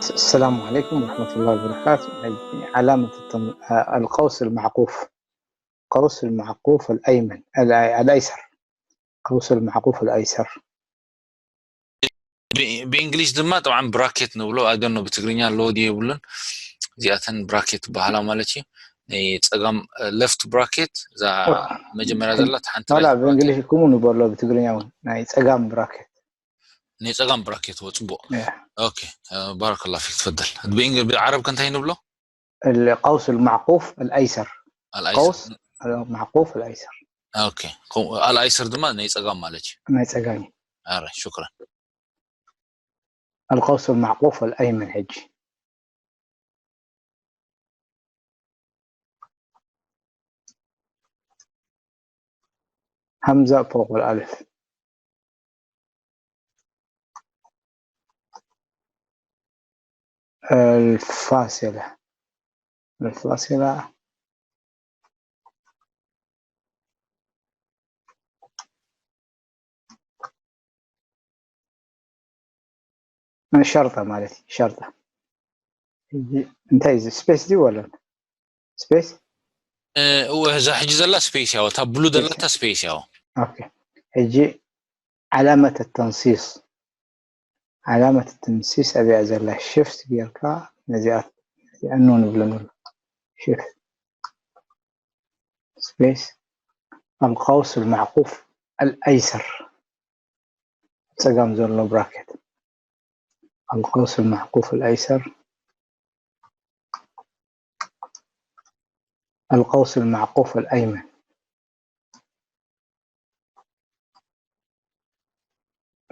السلام عليكم ورحمة الله وبركاته. علامة القوس المعقوف. قوس المعقوف الأيمن الأيسر. قوس المعقوف الأيسر. بإنجليش دما طبعا براكيت نبلو أدنو بتقرينيا لودي يبلون زياتن براكيت بحالا مالتي ني تسقام لفت براكيت زا مجمرة زلات حانت لا بإنجليش كومو نبلو بتقرينيا ناي تسقام براكيت ني تسقام براكيت وتصبو أوكي بارك الله فيك تفضل بالعرب كنت هاي نبلو القوس المعقوف الأيسر. الأيسر قوس المعقوف الأيسر. أوكي الأيسر دما ني تسقام مالتي ناي تسقامي. شكرا. القوس المعقوف الأيمن هجي همزة فوق الألف. الفاصلة شرطة مالتي شرطة. انتهي سبيس دي ولا سبيس؟ وهذا حجز الله سبيس ياو تبلو دلتا سبيس ياو. اوكي هيجي علامة التنصيص. علامة التنصيص أبي أزل شيفت بيركا نزيات لأنه نبلنول شيفت سبيس. القوس المعقوف الأيسر سقام زون براكت. القوس المعقوف الأيسر. القوس المعقوف الأيمن.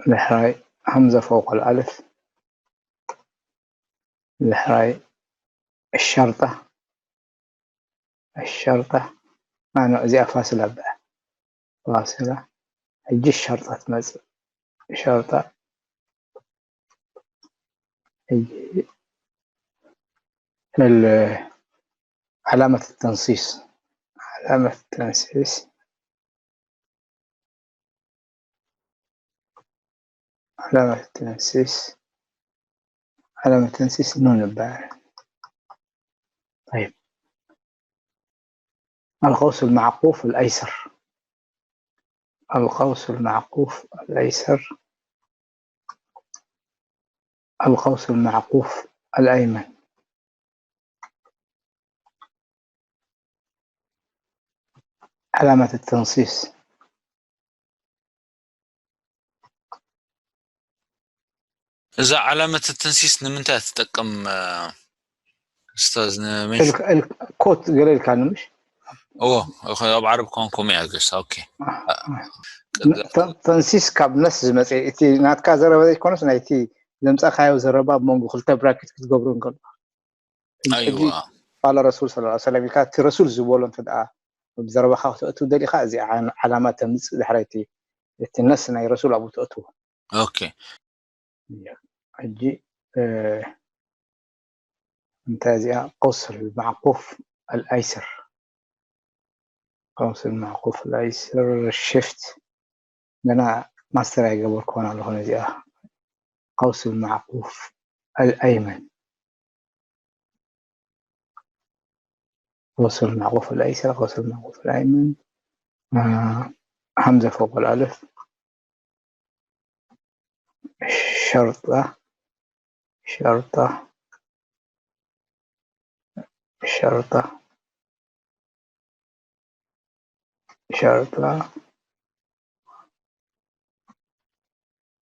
لحراي همزة فوق الألف. لحراي الشرطة معنى زي فاصلة بقى فاصلة هيجي الشرطة تمز شرطة هيجي علامة التنصيص. علامة التنصيص علامة التنصيص نون الباء. طيب القوس المعقوف الأيسر. القوس المعقوف الأيسر. القوس المعقوف الأيمن. علامة التنصيص. إذا علامة التنسيس نمنتها تتقم أستاذنا مش الكوت قليل كان مش أخي بعرب كونكم يعجز أوكي تنسيس كاب نس زمتي إتي ناتكا زربا يكونس نايتي لمسا خايو زربا بمونغو خلتا براكت كتقبرون قل. أيوة قال الرسول صلى الله عليه وسلم كانت رسول زبولون تدعى بزربا خاوتو أتو دالي خازي علامات تنسيس دحريتي الناس ناي رسول أبو تأتو. أوكي أجي ممتازة. قوس المعقوف الأيسر. قوس المعقوف الأيسر شيفت لنا ماستر قبل كون على هنا زي قوس المعقوف الأيمن. قوس المعقوف الأيسر. قوس المعقوف الأيمن. همزة فوق الألف. شرطة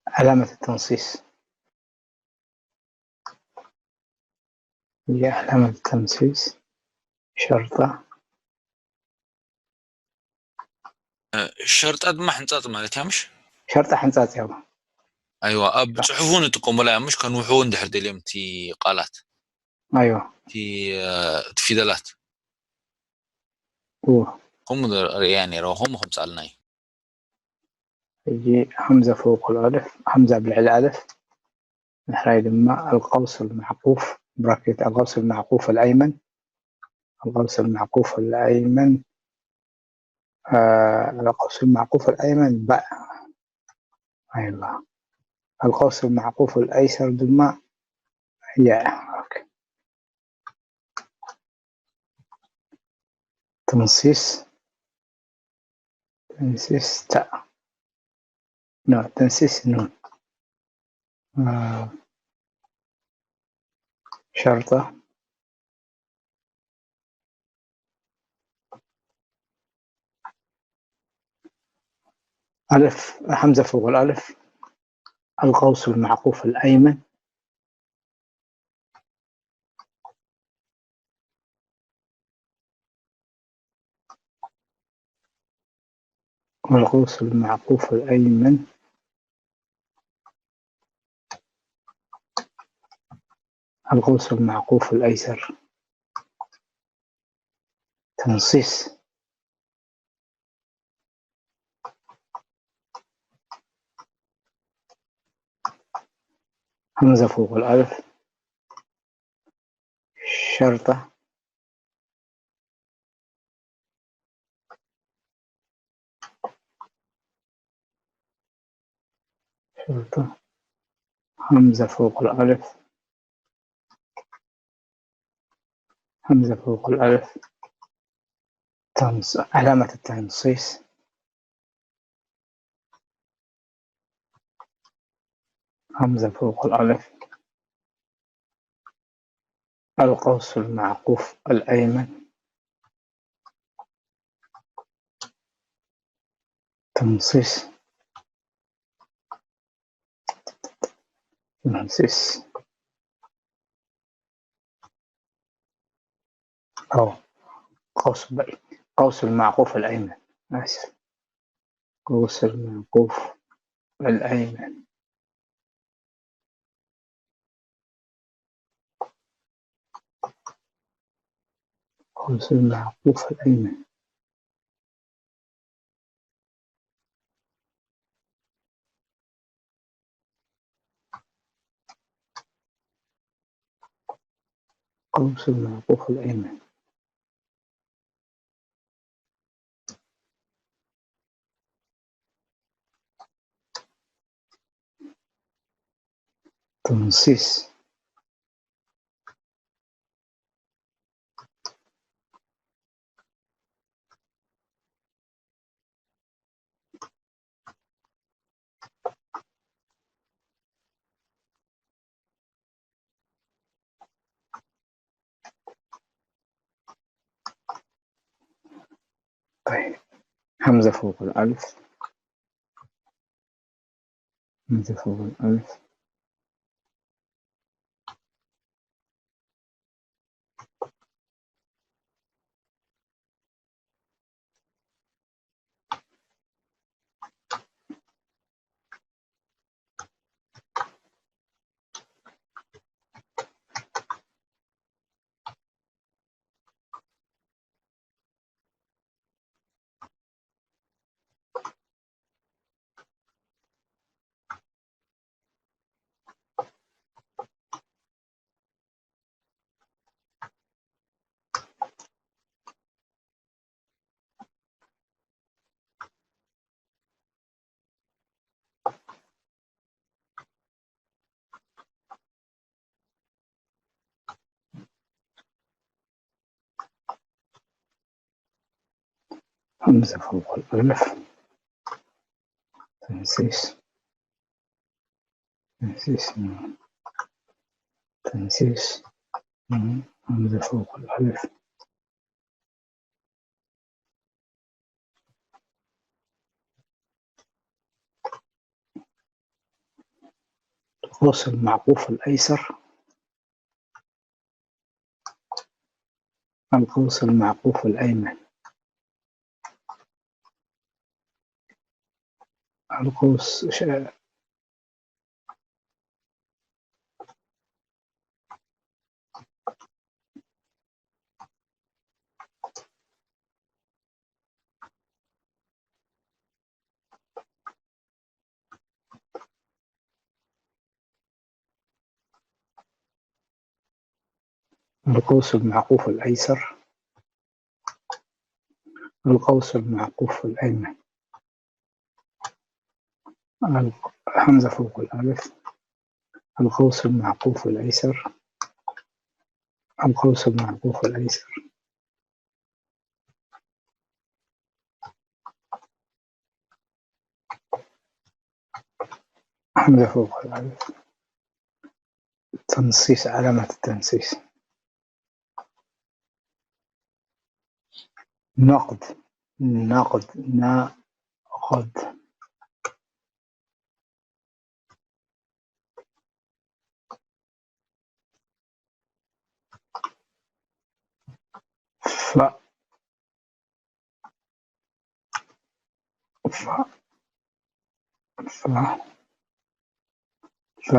علامة التنصيص. هي علامة التنصيص شرطة. شرطة ما حنطاط مالتها مش شرطة حنطاط يابا. أيوة أب صحفون تقوم ولا مش كانوا وحون دحر دليم تي قالات أيوة تي تفيدلات هم يعني روهم سألناي. يجي همزة فوق الألف. همزة بالألف نحري لما القوس المعقوف براكت. القوس المعقوف الأيمن. القوس المعقوف الأيمن. القوس المعقوف الأيمن باء. أيوة القوس المعقوف الأيسر دما يا أوكي. تنصيص تاء. نو تنصيص نون. شرطة ألف، حمزة فوق الألف. القوس المعقوف الأيمن. والقوس المعقوف الأيمن. القوس المعقوف الأيسر. تنصيص. همزة فوق الألف. شرطة. شرطة. همزة فوق الألف. همزة فوق الألف. علامة التنصيص. همزة فوق الألف. القوس المعقوف الأيمن. تنصيص. تنصيص. أو قوس المعقوف الأيمن. آسف. قوس المعقوف الأيمن. قوس المعقوف الأيمن. قوس المعقوف الأيمن. تنصيص. طيب، همزة فوق الألف. همزة فوق الألف. همزة فوق الألف. تنصيص. تنصيص. تنصيص. همزة فوق الألف. القوس المعقوف الأيسر. القوس المعقوف الأيمن. القوس القوس المعقوف الأيسر. القوس المعقوف الأيمن. همزة فوق الألف. القوس المعقوف الأيسر. القوس المعقوف الأيسر. همزة فوق الألف. تنصيص، علامة التنصيص. نقد، نقد، ناقد. ف ف ف ف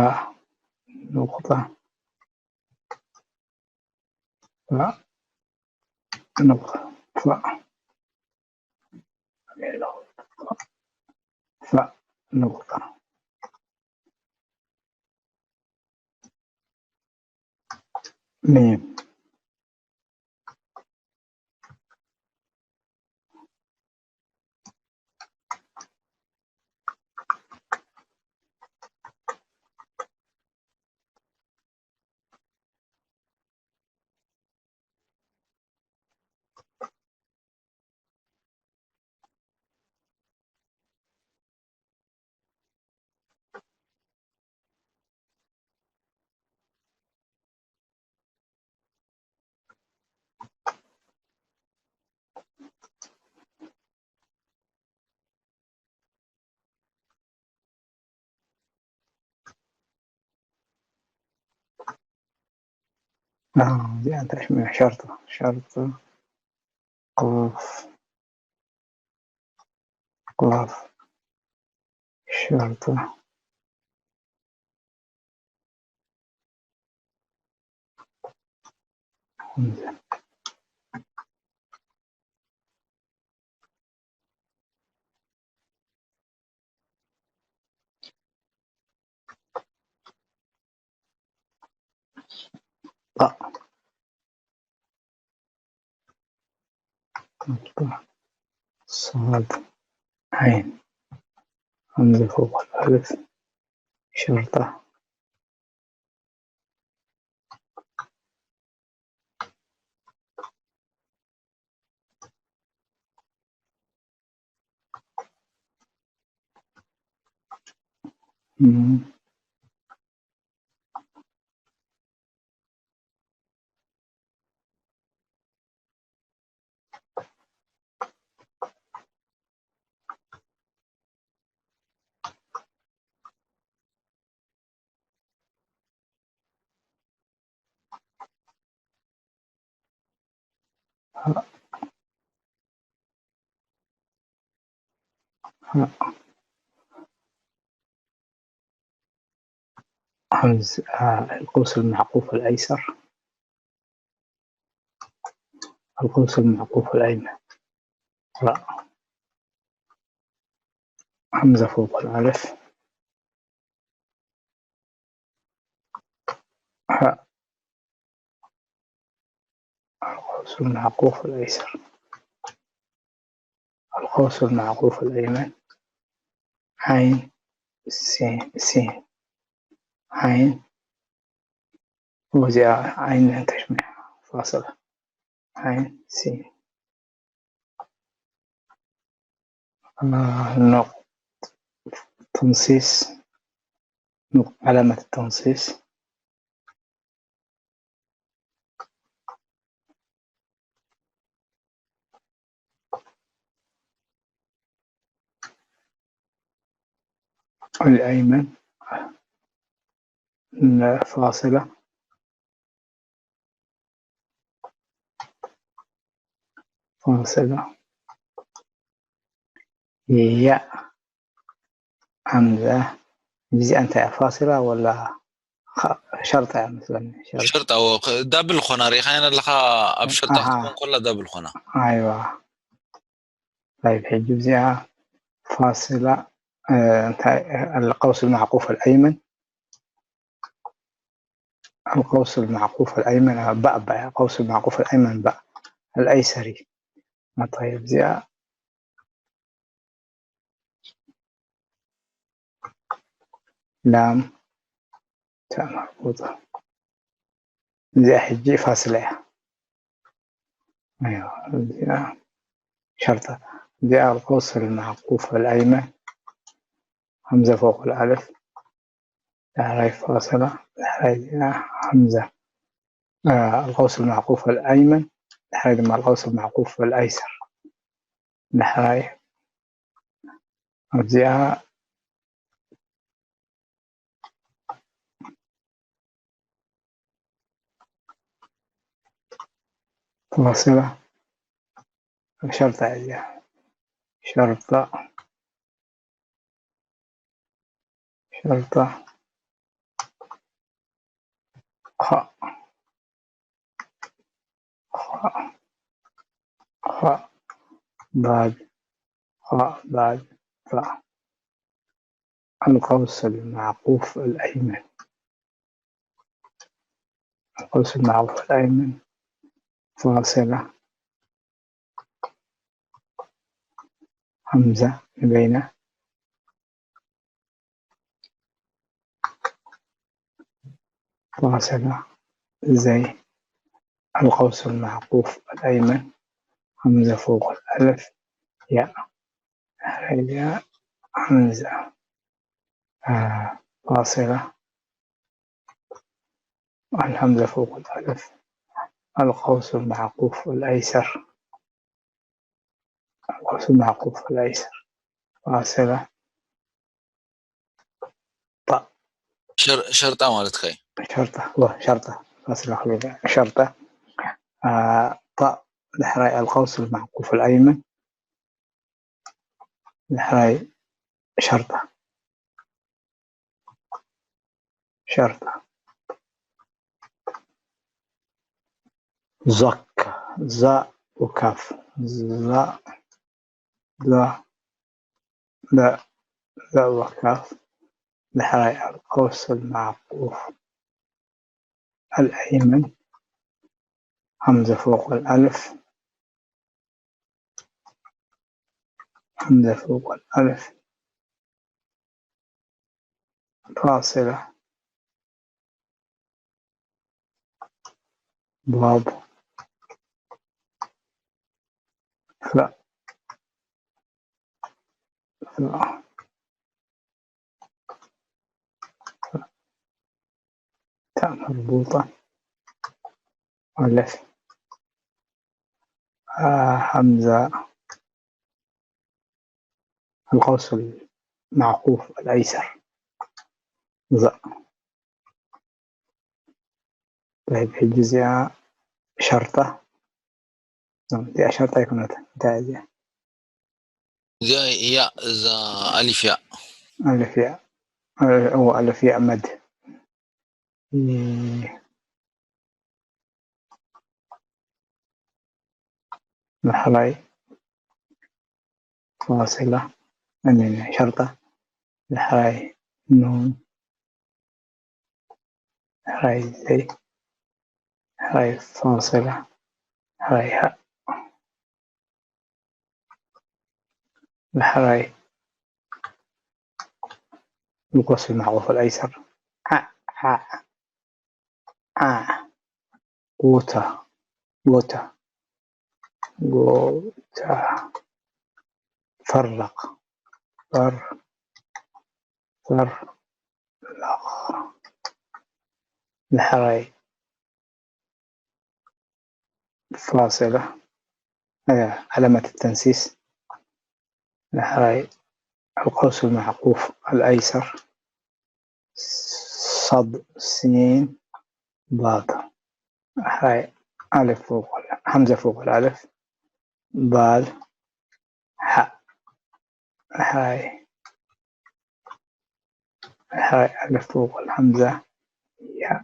نقطة. ف نقطة. ف نقطة. ميم. دي أنت تشميع. شرطة، شرطة. قاف، قاف. شرطة. همزة. طاء، نقطة. صاد، عين. همزة فوق الألف. شرطة. مم. هاء، هاء. همز. القوس المعقوف الأيسر. القوس المعقوف الأيمن. راء. همزة فوق الألف. هاء. القوس المعقوف الأيسر. القوس المعقوف الأيمن. عين، سين، سين. عين. وزع عين تشميع فاصلة. عين، سين. نقط. تنصيص. علامة التنصيص. الأيمن. فاصلة. فاصلة. ياء. همزة. جزء أنت فاصلة ولا شرطة مثلا؟ شرط. شرط او دبل خنا خاينا لخا اب شرط تكون أها. كلها دبل خنا. أيوة. طيب حجب زيها فاصلة. انت القوس المعقوف الأيمن. القوس المعقوف الأيمن باء، باء. القوس المعقوف الأيمن باء. الأيسري. طيب زيها لام، تاء مربوطة. زي حجي فاصلة. أيوة زي شرطة. زي القوس المعقوف الأيمن همزة فوق الألف لحراي فاصلة لحراي همزة. القوس المعقوف الأيمن لحراي مع القوس المعقوف الأيسر لحراي زي فاصلة شرطة. شرطة شرطة خاء خاء خاء ضاد خاء ضاد ضاء. القوس المعقوف الأيمن. القوس المعقوف الأيمن فاصلة همزة بين فاصلة زي القوس المعقوف الأيمن همزة فوق الألف ياء ياء همزة فاصلة الهمزة فوق الألف. القوس المعقوف الأيسر. القوس المعقوف الأيسر فاصلة طاء. شرطة مالتك شرطة شرطة فاصلة خلينا شرطة طاء لحراي القوس المعقوف الأيمن لحراي شرطة شرطة زك زاء وكاف زاء لا لا لا وكاف لحراي القوس المعقوف الأيمن همزة فوق الألف همزة فوق الألف فاصلة ضاد لا لا تاء مربوطة ألف همزة. القوس المعقوف الأيسر ظ. طيب الجزء شرطة دي شرطة يكون تاء زي ياء ألف ياء ألف ياء أو ألف ياء مد لحراي فاصلة من شرطة لحراي نون لحراي زي لحراي فاصلة لحراي هاء لحراي القوس المعروف الأيسر قوتة قوتة قوتة فرق فرق لحراي فاصلة علامة التنسيس لحراي القوس المعقوف الأيسر صد سين ضاد لحراي ألف فوق همزة فوق الألف ضاد حاء لحراي ألف فوق الهمزة ياء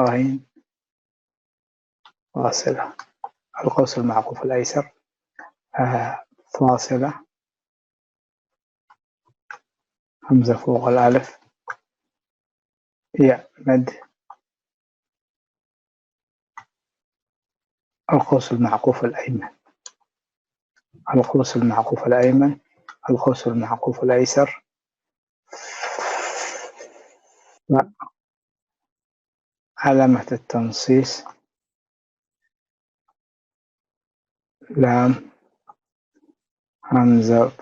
غين فاصلة. القوس المعقوف الأيسر فاصلة همزة فوق الألف ياء مد. القوس المعقوف الأيمن. القوس المعقوف الأيمن. القوس المعقوف الأيسر علامة التنصيص لام همزة.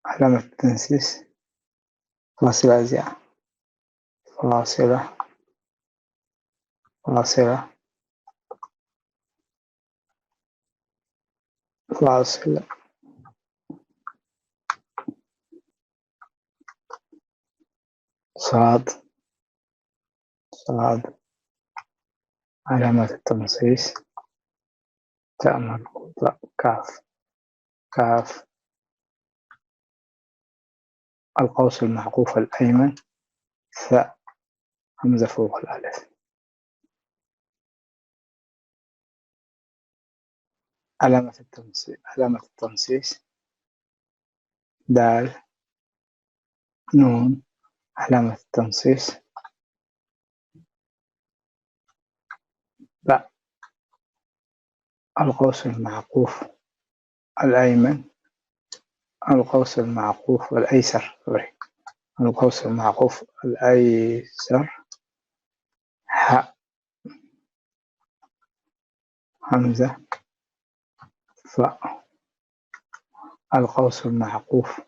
علامة التنصيص فاصلة أزياء فاصلة فاصلة فاصلة صاد صاد. علامة التنصيص تاء مربوطة كاف كاف. القوس المعقوف الأيمن ثاء همزة فوق الألف. علامة التنصيص دال نون. علامة التنصيص باء. القوس المعقوف الأيمن القوس المعقوف الأيسر القوس المعقوف الأيسر حاء همزة فاء. القوس المعقوف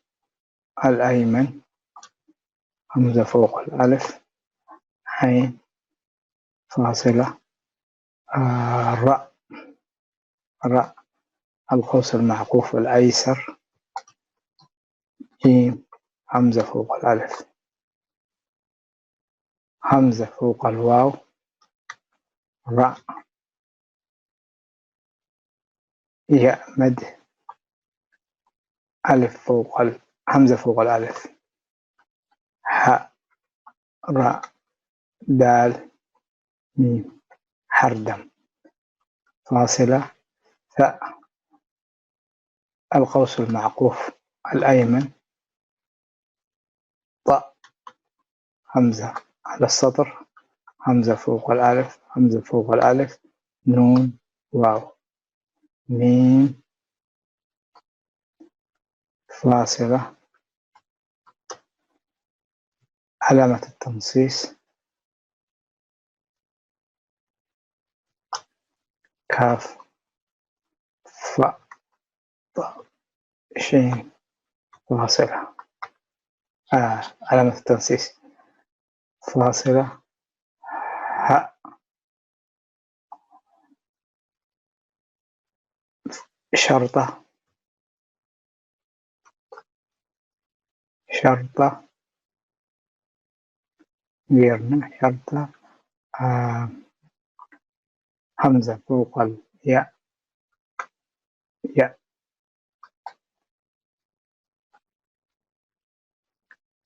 الأيمن همزة فوق الألف عين فاصلة راء راء. القوس المعقوف الأيسر جيم همزة فوق الألف همزة فوق الواو راء. ياء مد ألف فوق همزة فوق الألف حاء راء دال ميم حردم فاصلة ثاء. القوس المعقوف الأيمن طاء همزة على السطر همزة فوق الألف همزة فوق الألف نون واو ميم فاصلة. علامة التنصيص كاف فاء طاء شين فاصلة علامة التنصيص فاصلة هاء شرطة شرطة غيرنا شرطة همزة فوق الياء ياء.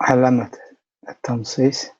علامة التنصيص